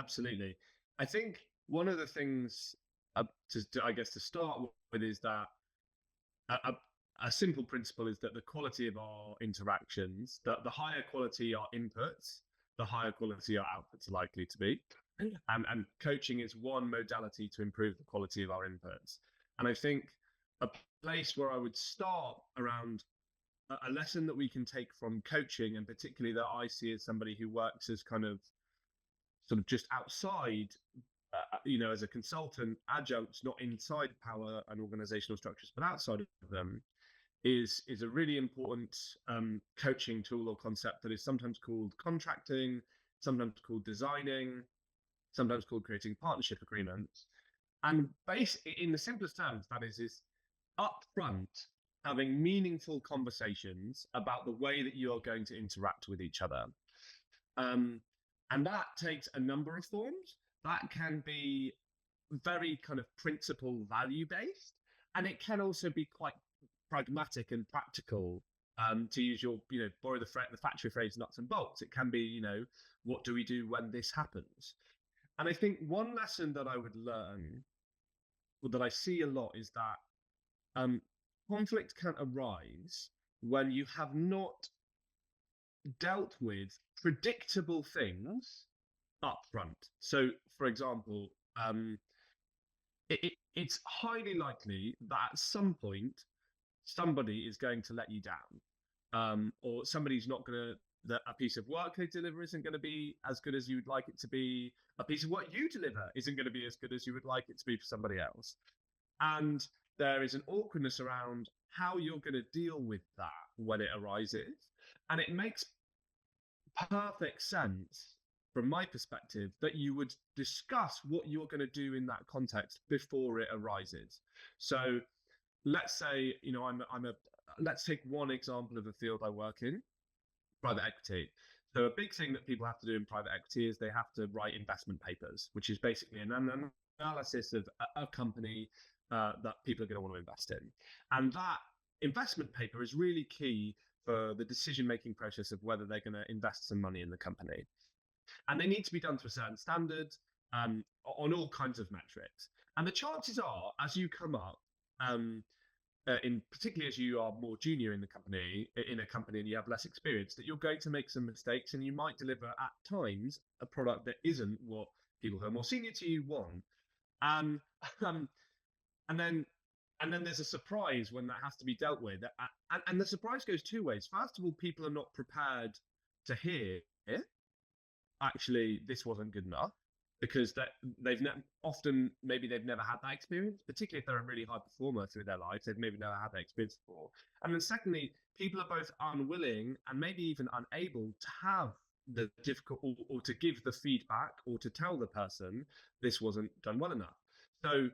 absolutely. I think one of the things to start with is that a, a, a simple principle is that the quality of our interactions, that the higher quality our inputs, the higher quality our outputs are likely to be. And coaching is one modality to improve the quality of our inputs. And I think a place where I would start around a lesson that we can take from coaching, and particularly that I see as somebody who works as kind of sort of just outside, as a consultant, adjunct, not inside power and organizational structures, but outside of them, is a really important coaching tool or concept that is sometimes called contracting, sometimes called designing, sometimes called creating partnership agreements. And in the simplest terms, that is upfront having meaningful conversations about the way that you are going to interact with each other. And that takes a number of forms. That can be very kind of principle value based, and it can also be quite pragmatic and practical. To use your, borrow the factory phrase, nuts and bolts. It can be, what do we do when this happens? And I think one lesson that I would learn, or that I see a lot, is that conflict can arise when you have not dealt with predictable things up front. So, for example, it's highly likely that at some point somebody is going to let you down, or somebody's not going to. That a piece of work they deliver isn't going to be as good as you would like it to be. A piece of work you deliver isn't going to be as good as you would like it to be for somebody else. And there is an awkwardness around how you're going to deal with that when it arises. And it makes perfect sense from my perspective that you would discuss what you're going to do in that context before it arises. So let's say, let's take one example of a field I work in, private equity. So a big thing that people have to do in private equity is they have to write investment papers, which is basically an analysis of a company that people are going to want to invest in. And that investment paper is really key for the decision-making process of whether they're going to invest some money in the company. And they need to be done to a certain standard on all kinds of metrics. And the chances are, as you come up, particularly as you are more junior in a company and you have less experience, that you're going to make some mistakes, and you might deliver at times a product that isn't what people who are more senior to you want. And then there's a surprise when that has to be dealt with. And the surprise goes two ways. First of all, people are not prepared to hear, actually, this wasn't good enough, because they've never had that experience, particularly if they're a really high performer through their lives. They've maybe never had that experience before. And then secondly, people are both unwilling and maybe even unable to have the difficult or to give the feedback or to tell the person this wasn't done well enough. So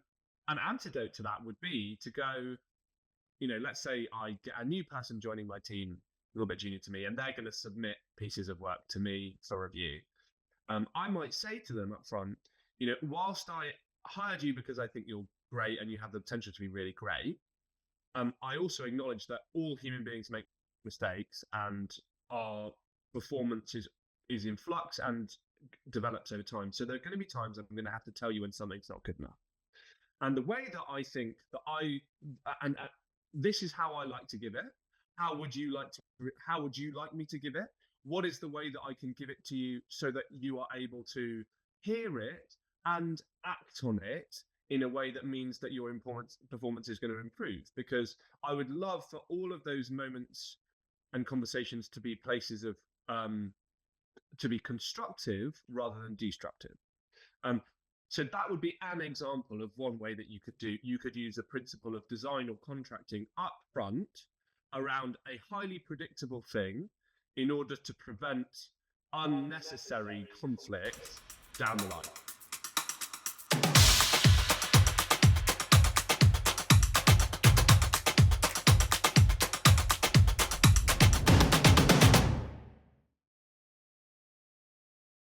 an antidote to that would be to go, let's say I get a new person joining my team, a little bit junior to me, and they're going to submit pieces of work to me for review. I might say to them up front, whilst I hired you because I think you're great and you have the potential to be really great, I also acknowledge that all human beings make mistakes, and our performance is in flux and develops over time. So there are going to be times I'm going to have to tell you when something's not good enough. And the way that I think that this is how I like to give it. How would you like me to give it? What is the way that I can give it to you so that you are able to hear it and act on it in a way that means that your performance is going to improve? Because I would love for all of those moments and conversations to be places of to be constructive rather than destructive. So that would be an example of one way that you could use a principle of design or contracting up front around a highly predictable thing in order to prevent unnecessary conflict down the line.